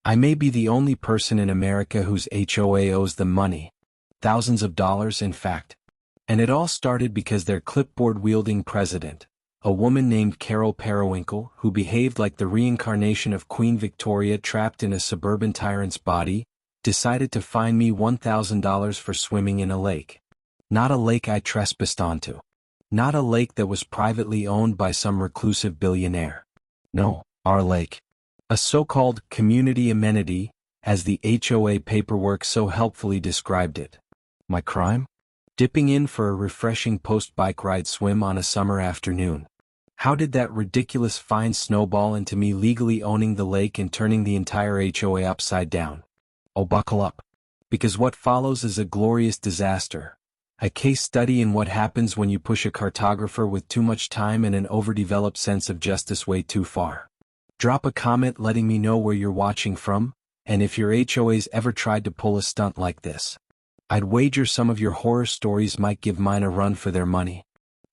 I may be the only person in America whose HOA owes them money. Thousands of dollars, in fact. And it all started because their clipboard-wielding president, a woman named Carol Periwinkle, who behaved like the reincarnation of Queen Victoria trapped in a suburban tyrant's body, decided to fine me $1,000 for swimming in a lake. Not a lake I trespassed onto. Not a lake that was privately owned by some reclusive billionaire. No, our lake. A so-called community amenity, as the HOA paperwork so helpfully described it. My crime? Dipping in for a refreshing post-bike ride swim on a summer afternoon. How did that ridiculous fine snowball into me legally owning the lake and turning the entire HOA upside down? Oh, buckle up. Because what follows is a glorious disaster. A case study in what happens when you push a cartographer with too much time and an overdeveloped sense of justice way too far. Drop a comment letting me know where you're watching from, and if your HOA's ever tried to pull a stunt like this. I'd wager some of your horror stories might give mine a run for their money.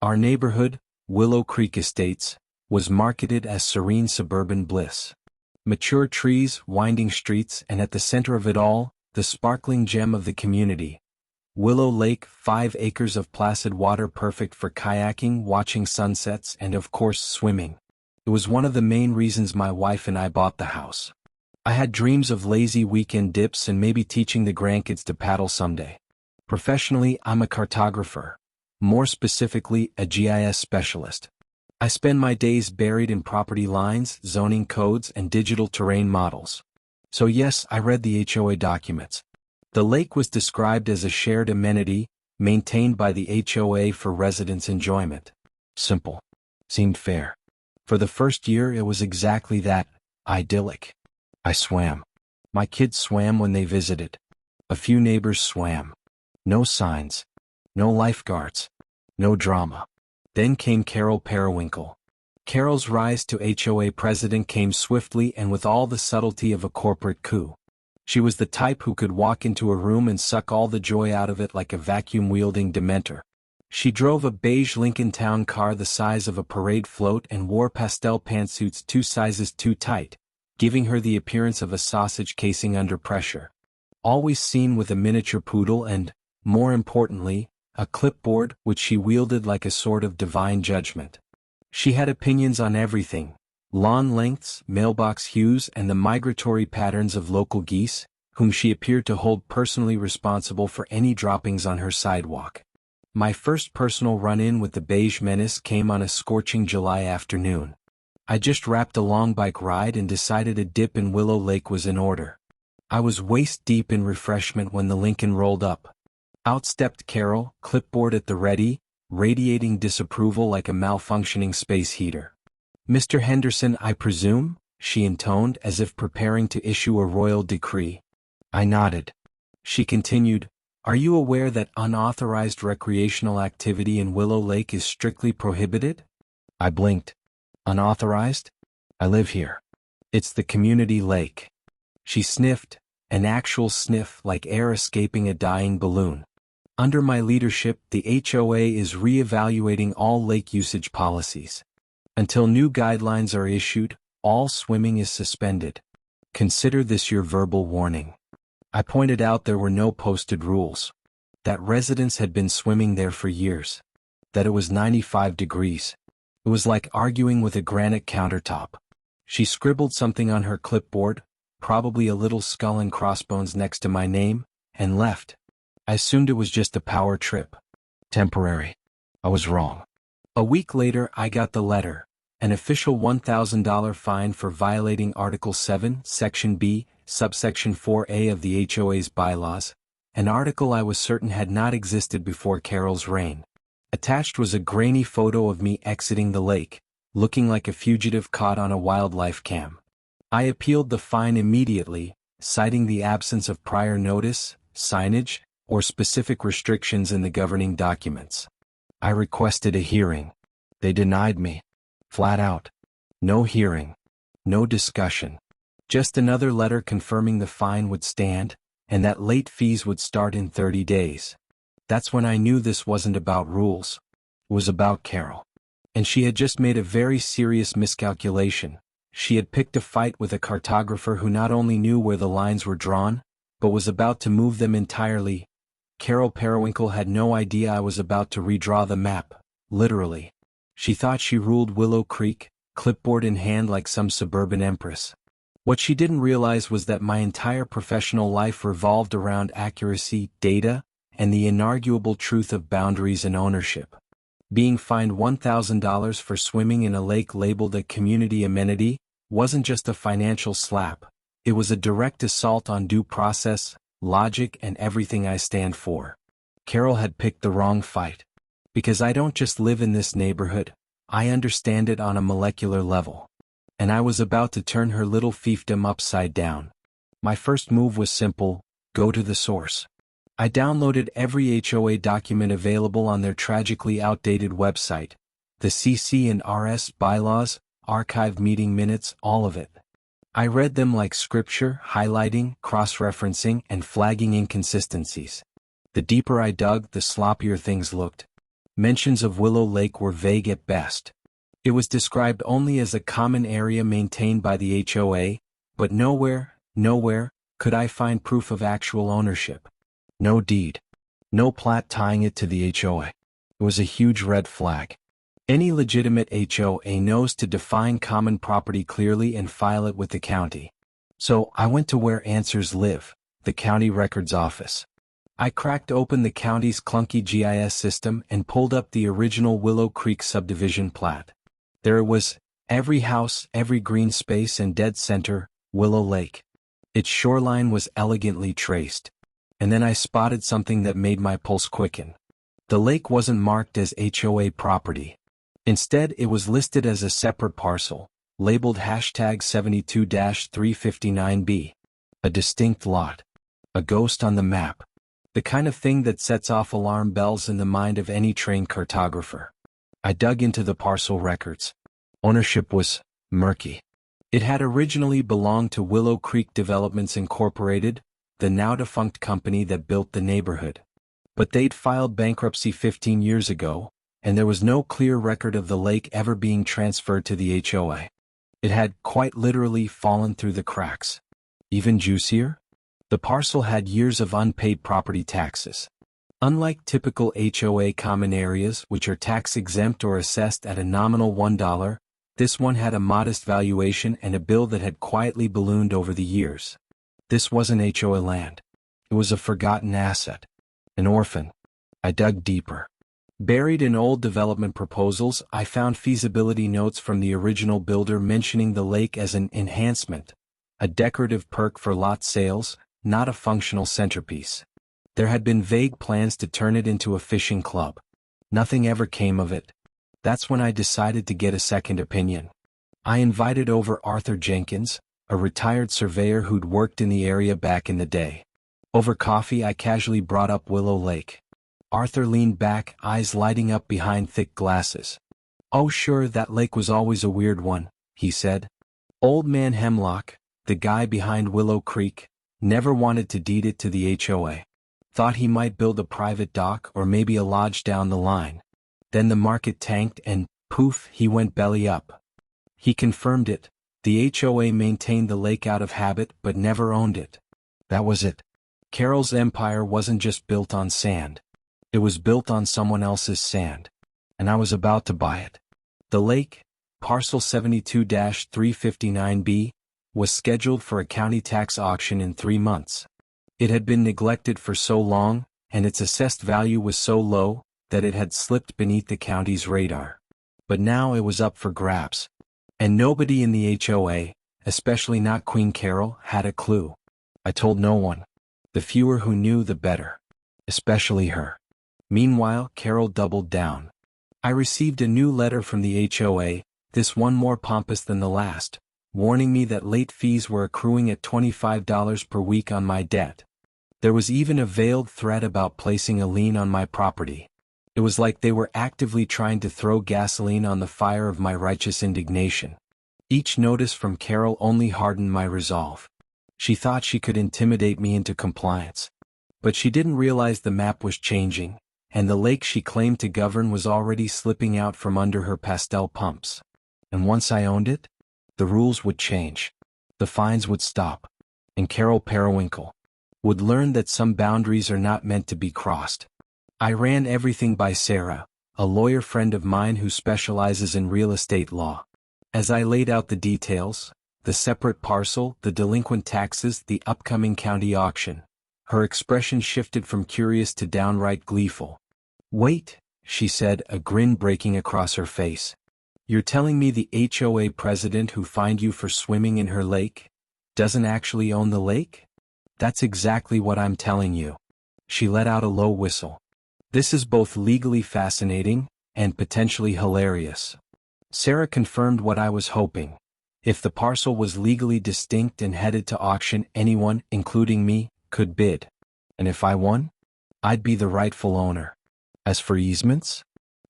Our neighborhood, Willow Creek Estates, was marketed as serene suburban bliss. Mature trees, winding streets, and at the center of it all, the sparkling gem of the community. Willow Lake, 5 acres of placid water perfect for kayaking, watching sunsets, and of course swimming. It was one of the main reasons my wife and I bought the house. I had dreams of lazy weekend dips and maybe teaching the grandkids to paddle someday. Professionally, I'm a cartographer. More specifically, a GIS specialist. I spend my days buried in property lines, zoning codes, and digital terrain models. So yes, I read the HOA documents. The lake was described as a shared amenity, maintained by the HOA for residents' enjoyment. Simple. Seemed fair. For the first year it was exactly that, idyllic. I swam. My kids swam when they visited. A few neighbors swam. No signs. No lifeguards. No drama. Then came Carol Periwinkle. Carol's rise to HOA president came swiftly and with all the subtlety of a corporate coup. She was the type who could walk into a room and suck all the joy out of it like a vacuum-wielding dementor. She drove a beige Lincoln Town car the size of a parade float and wore pastel pantsuits 2 sizes too tight, giving her the appearance of a sausage casing under pressure. Always seen with a miniature poodle and, more importantly, a clipboard which she wielded like a sword of divine judgment. She had opinions on everything: lawn lengths, mailbox hues, and the migratory patterns of local geese, whom she appeared to hold personally responsible for any droppings on her sidewalk. My first personal run-in with the beige menace came on a scorching July afternoon. I just wrapped a long bike ride and decided a dip in Willow Lake was in order. I was waist-deep in refreshment when the Lincoln rolled up. Out stepped Carol, clipboard at the ready, radiating disapproval like a malfunctioning space heater. "Mr. Henderson, I presume?" she intoned as if preparing to issue a royal decree. I nodded. She continued, "Are you aware that unauthorized recreational activity in Willow Lake is strictly prohibited?" I blinked. "Unauthorized? I live here. It's the community lake." She sniffed, an actual sniff like air escaping a dying balloon. "Under my leadership, the HOA is re-evaluating all lake usage policies. Until new guidelines are issued, all swimming is suspended. Consider this your verbal warning." I pointed out there were no posted rules. That residents had been swimming there for years. That it was 95 degrees. It was like arguing with a granite countertop. She scribbled something on her clipboard, probably a little skull and crossbones next to my name, and left. I assumed it was just a power trip. Temporary. I was wrong. A week later I got the letter, an official $1,000 fine for violating Article 7, Section B, Subsection 4A of the HOA's bylaws, an article I was certain had not existed before Carol's reign. Attached was a grainy photo of me exiting the lake, looking like a fugitive caught on a wildlife cam. I appealed the fine immediately, citing the absence of prior notice, signage, or specific restrictions in the governing documents. I requested a hearing. They denied me. Flat out. No hearing. No discussion. Just another letter confirming the fine would stand, and that late fees would start in 30 days. That's when I knew this wasn't about rules. It was about Carol. And she had just made a very serious miscalculation, She had picked a fight with a cartographer who not only knew where the lines were drawn, but was about to move them entirely. Carol Periwinkle had no idea I was about to redraw the map, literally. She thought she ruled Willow Creek, clipboard in hand like some suburban empress. What she didn't realize was that my entire professional life revolved around accuracy, data, and the inarguable truth of boundaries and ownership. Being fined $1,000 for swimming in a lake labeled a community amenity wasn't just a financial slap, it was a direct assault on due process, logic, and everything I stand for. Carol had picked the wrong fight. Because I don't just live in this neighborhood, I understand it on a molecular level. And I was about to turn her little fiefdom upside down. My first move was simple: go to the source. I downloaded every HOA document available on their tragically outdated website, the CC and RS bylaws, archived meeting minutes, all of it. I read them like scripture, highlighting, cross-referencing, and flagging inconsistencies. The deeper I dug, the sloppier things looked. Mentions of Willow Lake were vague at best. It was described only as a common area maintained by the HOA, but nowhere could I find proof of actual ownership. No deed. No plat tying it to the HOA. It was a huge red flag. Any legitimate HOA knows to define common property clearly and file it with the county. So I went to where answers live, the county records office. I cracked open the county's clunky GIS system and pulled up the original Willow Creek subdivision plat. There it was, every house, every green space, and dead center, Willow Lake. Its shoreline was elegantly traced. And then I spotted something that made my pulse quicken. The lake wasn't marked as HOA property. Instead, it was listed as a separate parcel, labeled #72-359B. A distinct lot. A ghost on the map. The kind of thing that sets off alarm bells in the mind of any trained cartographer. I dug into the parcel records. Ownership was murky. It had originally belonged to Willow Creek Developments Incorporated, the now-defunct company that built the neighborhood. But they'd filed bankruptcy 15 years ago, and there was no clear record of the lake ever being transferred to the HOA. It had, quite literally, fallen through the cracks. Even juicier? The parcel had years of unpaid property taxes. Unlike typical HOA common areas, which are tax-exempt or assessed at a nominal $1, this one had a modest valuation and a bill that had quietly ballooned over the years. This wasn't HOA land. It was a forgotten asset. An orphan. I dug deeper. Buried in old development proposals, I found feasibility notes from the original builder mentioning the lake as an enhancement, a decorative perk for lot sales, not a functional centerpiece. There had been vague plans to turn it into a fishing club. Nothing ever came of it. That's when I decided to get a second opinion. I invited over Arthur Jenkins, a retired surveyor who'd worked in the area back in the day. Over coffee, I casually brought up Willow Lake. Arthur leaned back, eyes lighting up behind thick glasses. "Oh sure, that lake was always a weird one," he said. "Old Man Hemlock, the guy behind Willow Creek, never wanted to deed it to the HOA. Thought he might build a private dock or maybe a lodge down the line. Then the market tanked and, poof, he went belly up. He confirmed it. The HOA maintained the lake out of habit but never owned it. That was it. Carol's empire wasn't just built on sand. It was built on someone else's sand. And I was about to buy it." The lake, parcel 72-359B, was scheduled for a county tax auction in 3 months. It had been neglected for so long, and its assessed value was so low, that it had slipped beneath the county's radar. But now it was up for grabs. And nobody in the HOA, especially not Queen Carol, had a clue. I told no one. The fewer who knew, the better. Especially her. Meanwhile, Carol doubled down. I received a new letter from the HOA, this one more pompous than the last, warning me that late fees were accruing at $25 per week on my debt. There was even a veiled threat about placing a lien on my property. It was like they were actively trying to throw gasoline on the fire of my righteous indignation. Each notice from Carol only hardened my resolve. She thought she could intimidate me into compliance. But she didn't realize the map was changing, and the lake she claimed to govern was already slipping out from under her pastel pumps. And once I owned it, The rules would change. The fines would stop. And Carol Periwinkle would learn that some boundaries are not meant to be crossed. I ran everything by Sarah, a lawyer friend of mine who specializes in real estate law. As I laid out the details, the separate parcel, the delinquent taxes, the upcoming county auction, her expression shifted from curious to downright gleeful. "Wait," she said, a grin breaking across her face. "You're telling me the HOA president who fined you for swimming in her lake doesn't actually own the lake?" "That's exactly what I'm telling you." She let out a low whistle. "This is both legally fascinating and potentially hilarious." Sarah confirmed what I was hoping. If the parcel was legally distinct and headed to auction, anyone, including me, could bid. And if I won, I'd be the rightful owner. As for easements?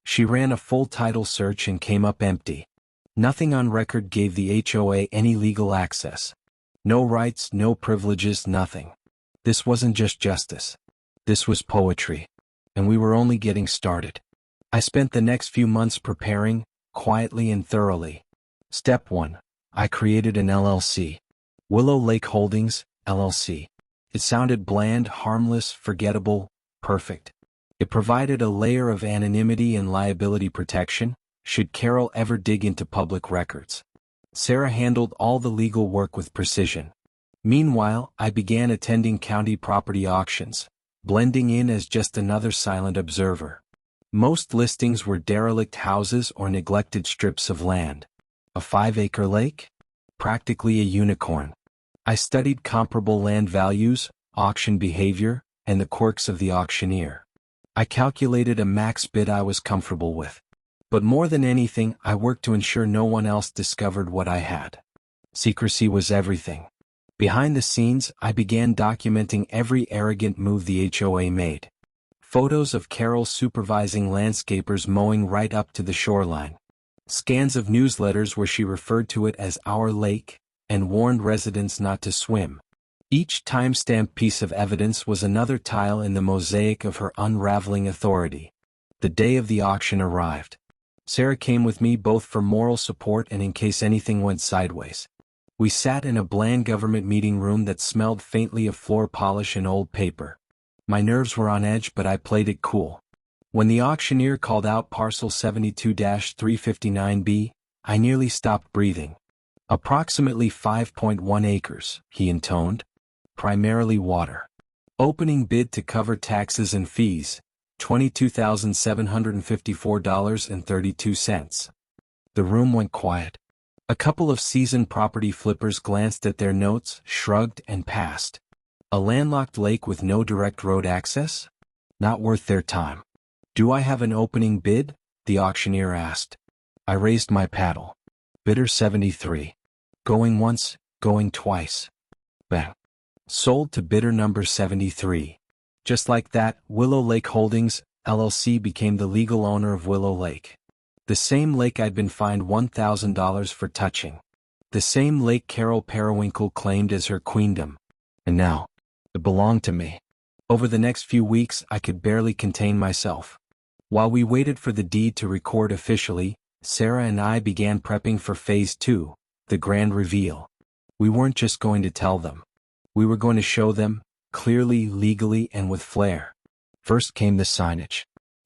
She ran a full title search and came up empty. Nothing on record gave the HOA any legal access. No rights, no privileges, nothing. This wasn't just justice. This was poetry. And we were only getting started. I spent the next few months preparing, quietly and thoroughly. Step 1. I created an LLC. Willow Lake Holdings, LLC. It sounded bland, harmless, forgettable, perfect. It provided a layer of anonymity and liability protection, should Carol ever dig into public records. Sarah handled all the legal work with precision. Meanwhile, I began attending county property auctions, blending in as just another silent observer. Most listings were derelict houses or neglected strips of land. A 5-acre lake? Practically a unicorn. I studied comparable land values, auction behavior, and the quirks of the auctioneer. I calculated a max bid I was comfortable with. But more than anything, I worked to ensure no one else discovered what I had. Secrecy was everything. Behind the scenes, I began documenting every arrogant move the HOA made. Photos of Carol supervising landscapers mowing right up to the shoreline. Scans of newsletters where she referred to it as our lake, and warned residents not to swim. Each timestamped piece of evidence was another tile in the mosaic of her unraveling authority. The day of the auction arrived. Sarah came with me both for moral support and in case anything went sideways. We sat in a bland government meeting room that smelled faintly of floor polish and old paper. My nerves were on edge, but I played it cool. When the auctioneer called out parcel 72-359B, I nearly stopped breathing. "Approximately 5.1 acres, he intoned. Primarily water. Opening bid to cover taxes and fees, $22,754.32. The room went quiet. A couple of seasoned property flippers glanced at their notes, shrugged, and passed. A landlocked lake with no direct road access? Not worth their time. "Do I have an opening bid?" the auctioneer asked. I raised my paddle. Bidder 73. Going once, going twice. Bang. Sold to bidder number 73. Just like that, Willow Lake Holdings, LLC became the legal owner of Willow Lake. The same lake I'd been fined $1,000 for touching. The same lake Carol Periwinkle claimed as her queendom. And now, it belonged to me. Over the next few weeks, I could barely contain myself. While we waited for the deed to record officially, Sarah and I began prepping for Phase 2, the grand reveal. We weren't just going to tell them. We were going to show them, clearly, legally, and with flair. First came the signage.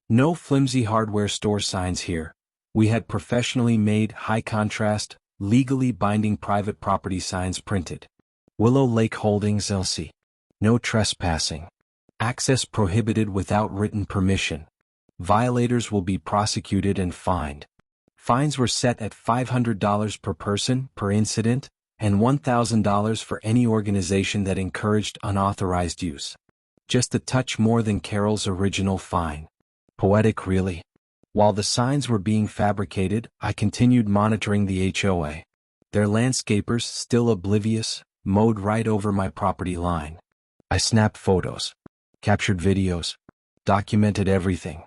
No flimsy hardware store signs here. We had professionally made, high-contrast, legally binding private property signs printed. Willow Lake Holdings LC. No trespassing. Access prohibited without written permission. Violators will be prosecuted and fined. Fines were set at $500 per person, per incident, and $1,000 for any organization that encouraged unauthorized use. Just a touch more than Carol's original fine. Poetic, really. While the signs were being fabricated, I continued monitoring the HOA. Their landscapers, still oblivious, mowed right over my property line. I snapped photos, captured videos, documented everything.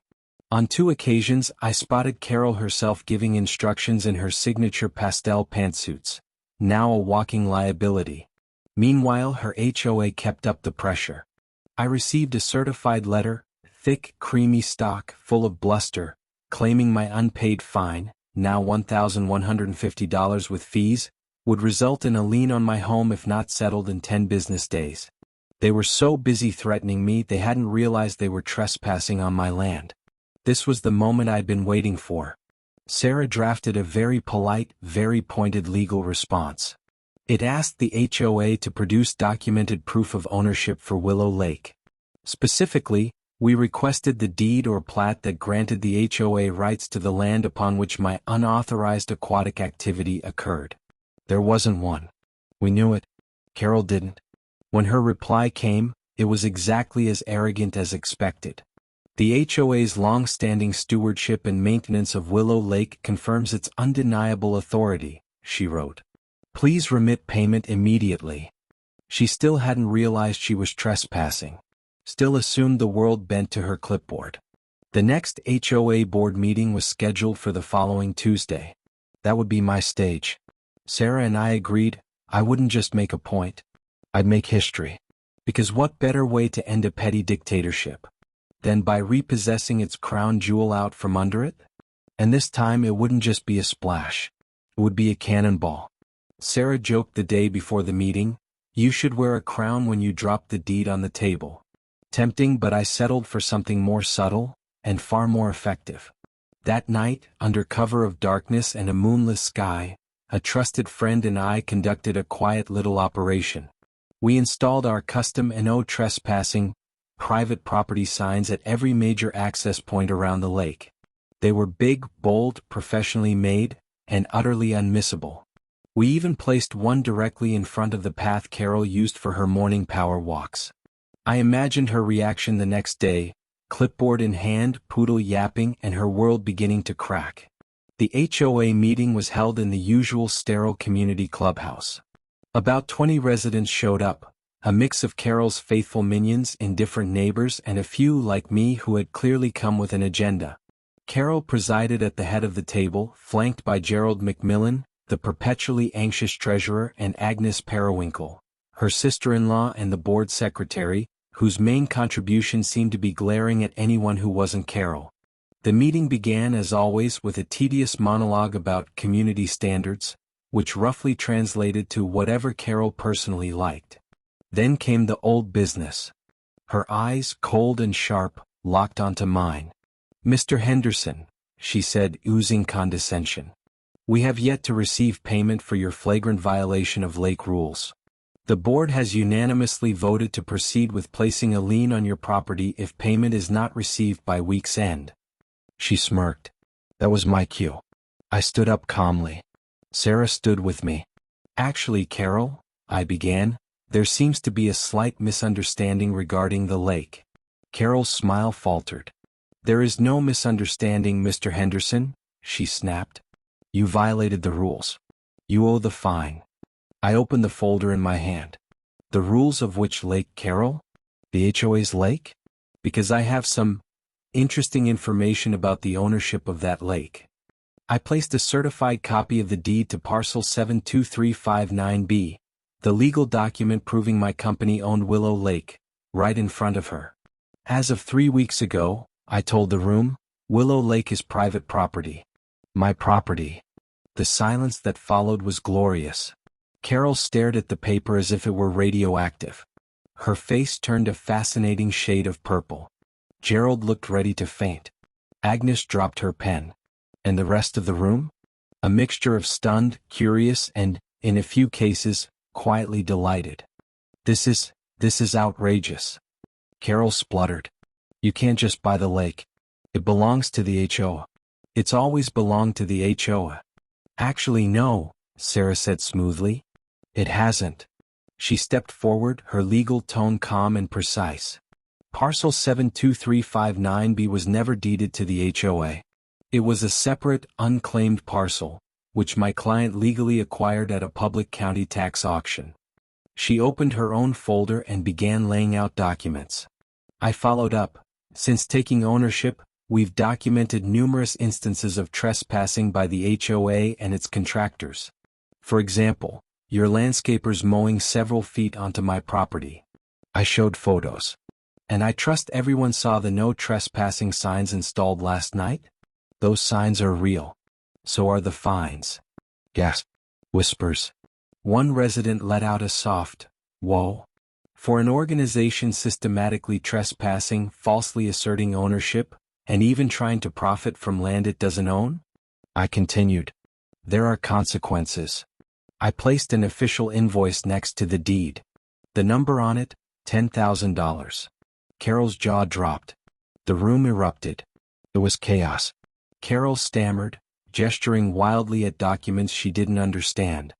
On 2 occasions, I spotted Carol herself giving instructions in her signature pastel pantsuits, now a walking liability. Meanwhile, her HOA kept up the pressure. I received a certified letter, thick, creamy stock, full of bluster, claiming my unpaid fine, now $1,150 with fees, would result in a lien on my home if not settled in 10 business days. They were so busy threatening me they hadn't realized they were trespassing on my land. This was the moment I'd been waiting for. Sarah drafted a very polite, very pointed legal response. It asked the HOA to produce documented proof of ownership for Willow Lake. Specifically, we requested the deed or plat that granted the HOA rights to the land upon which my unauthorized aquatic activity occurred. There wasn't one. We knew it. Carol didn't. When her reply came, it was exactly as arrogant as expected. The HOA's long-standing stewardship and maintenance of Willow Lake confirms its undeniable authority, she wrote. Please remit payment immediately. She still hadn't realized she was trespassing. Still assumed the world bent to her clipboard. The next HOA board meeting was scheduled for the following Tuesday. That would be my stage. Sarah and I agreed I wouldn't just make a point. I'd make history. Because what better way to end a petty dictatorship than by repossessing its crown jewel out from under it? And this time it wouldn't just be a splash. It would be a cannonball. Sarah joked the day before the meeting, "You should wear a crown when you drop the deed on the table." Tempting, but I settled for something more subtle and far more effective. That night, under cover of darkness and a moonless sky, a trusted friend and I conducted a quiet little operation. We installed our custom no trespassing, private property signs at every major access point around the lake. They were big, bold, professionally made, and utterly unmissable. We even placed one directly in front of the path Carol used for her morning power walks. I imagined her reaction the next day, clipboard in hand, poodle yapping, and her world beginning to crack. The HOA meeting was held in the usual sterile community clubhouse. About 20 residents showed up, a mix of Carol's faithful minions, indifferent neighbors, and a few like me who had clearly come with an agenda. Carol presided at the head of the table, flanked by Gerald McMillan, the perpetually anxious treasurer, and Agnes Periwinkle, her sister-in-law and the board secretary, whose main contribution seemed to be glaring at anyone who wasn't Carol. The meeting began as always with a tedious monologue about community standards, which roughly translated to whatever Carol personally liked. Then came the old business. Her eyes, cold and sharp, locked onto mine. "Mr. Henderson," she said, oozing condescension, "we have yet to receive payment for your flagrant violation of lake rules. The board has unanimously voted to proceed with placing a lien on your property if payment is not received by week's end." She smirked. That was my cue. I stood up calmly. Sarah stood with me. "Actually, Carol," I began, "there seems to be a slight misunderstanding regarding the lake." Carol's smile faltered. "There is no misunderstanding, Mr. Henderson," she snapped. "You violated the rules. You owe the fine." I opened the folder in my hand. "The rules of which lake, Carol? The HOA's lake? Because I have some interesting information about the ownership of that lake." I placed a certified copy of the deed to parcel 72359B, the legal document proving my company owned Willow Lake, right in front of her. "As of 3 weeks ago," I told the room, "Willow Lake is private property. My property." The silence that followed was glorious. Carol stared at the paper as if it were radioactive. Her face turned a fascinating shade of purple. Gerald looked ready to faint. Agnes dropped her pen. And the rest of the room? A mixture of stunned, curious, and, in a few cases, quietly delighted. This is outrageous." Carol spluttered. "You can't just buy the lake. It belongs to the HOA. It's always belonged to the HOA." "Actually no," Sarah said smoothly. "It hasn't." She stepped forward, her legal tone calm and precise. "Parcel 72359B was never deeded to the HOA. It was a separate, unclaimed parcel, which my client legally acquired at a public county tax auction." She opened her own folder and began laying out documents. I followed up. "Since taking ownership, we've documented numerous instances of trespassing by the HOA and its contractors. For example, your landscapers mowing several feet onto my property." I showed photos. "And I trust everyone saw the no trespassing signs installed last night? Those signs are real. So are the fines." Gasp. Whispers. One resident let out a soft, "Whoa." For an organization systematically trespassing, falsely asserting ownership, and even trying to profit from land it doesn't own? I continued. There are consequences. I placed an official invoice next to the deed. The number on it, $10,000. Carol's jaw dropped. The room erupted. It was chaos. Carol stammered, gesturing wildly at documents she didn't understand.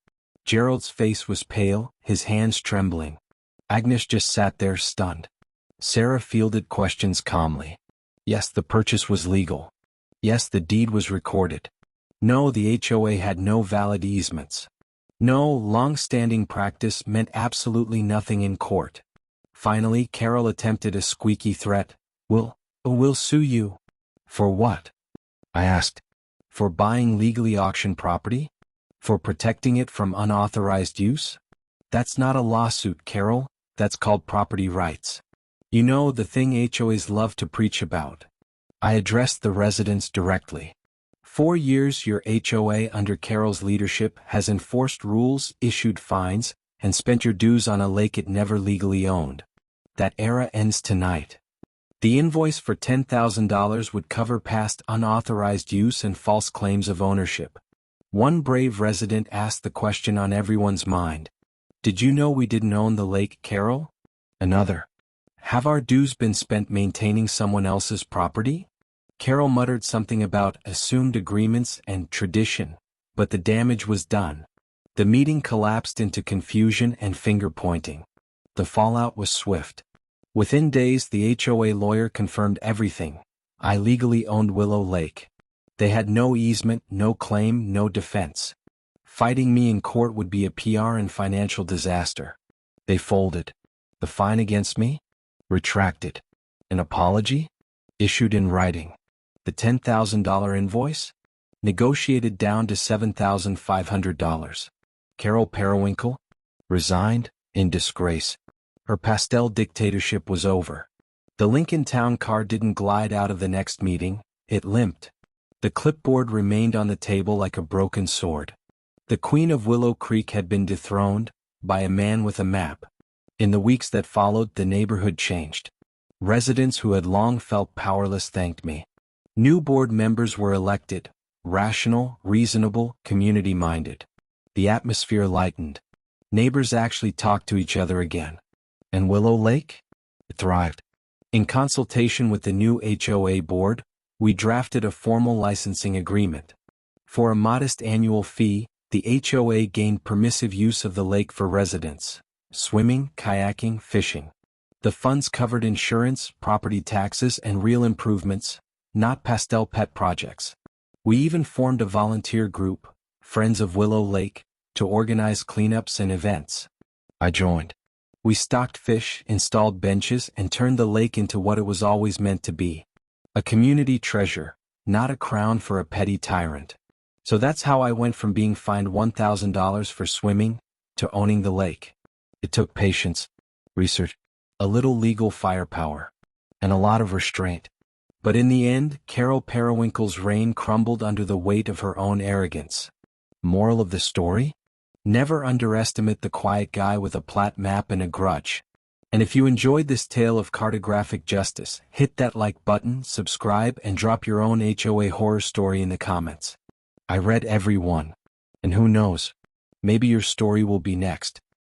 Gerald's face was pale, his hands trembling. Agnes just sat there stunned. Sarah fielded questions calmly. Yes, the purchase was legal. Yes, the deed was recorded. No, the HOA had no valid easements. No, long-standing practice meant absolutely nothing in court. Finally, Carol attempted a squeaky threat. We'll sue you." "For what?" I asked. "For buying legally auctioned property? For protecting it from unauthorized use? That's not a lawsuit, Carol, that's called property rights. You know, the thing HOAs love to preach about." I addressed the residents directly. 4 years your HOA under Carol's leadership has enforced rules, issued fines, and spent your dues on a lake it never legally owned. That era ends tonight. The invoice for $10,000 would cover past unauthorized use and false claims of ownership. One brave resident asked the question on everyone's mind. "Did you know we didn't own the lake, Carol?" Another. "Have our dues been spent maintaining someone else's property?" Carol muttered something about assumed agreements and tradition, but the damage was done. The meeting collapsed into confusion and finger-pointing. The fallout was swift. Within days, the HOA lawyer confirmed everything. I legally owned Willow Lake. They had no easement, no claim, no defense. Fighting me in court would be a PR and financial disaster. They folded. The fine against me? Retracted. An apology? Issued in writing. The $10,000 invoice? Negotiated down to $7,500. Carol Periwinkle? Resigned, in disgrace. Her pastel dictatorship was over. The Lincoln Town car didn't glide out of the next meeting, it limped. The clipboard remained on the table like a broken sword. The Queen of Willow Creek had been dethroned by a man with a map. In the weeks that followed, the neighborhood changed. Residents who had long felt powerless thanked me. New board members were elected, rational, reasonable, community-minded. The atmosphere lightened. Neighbors actually talked to each other again. And Willow Lake? It thrived. In consultation with the new HOA board, we drafted a formal licensing agreement. For a modest annual fee, the HOA gained permissive use of the lake for residents, swimming, kayaking, fishing. The funds covered insurance, property taxes, and real improvements, not pastel pet projects. We even formed a volunteer group, Friends of Willow Lake, to organize cleanups and events. I joined. We stocked fish, installed benches, and turned the lake into what it was always meant to be. A community treasure, not a crown for a petty tyrant. So that's how I went from being fined $1,000 for swimming to owning the lake. It took patience, research, a little legal firepower, and a lot of restraint. But in the end, Carol Periwinkle's reign crumbled under the weight of her own arrogance. Moral of the story? Never underestimate the quiet guy with a plat map and a grudge. And if you enjoyed this tale of cartographic justice, hit that like button, subscribe, and drop your own HOA horror story in the comments. I read every one. And who knows? Maybe your story will be next.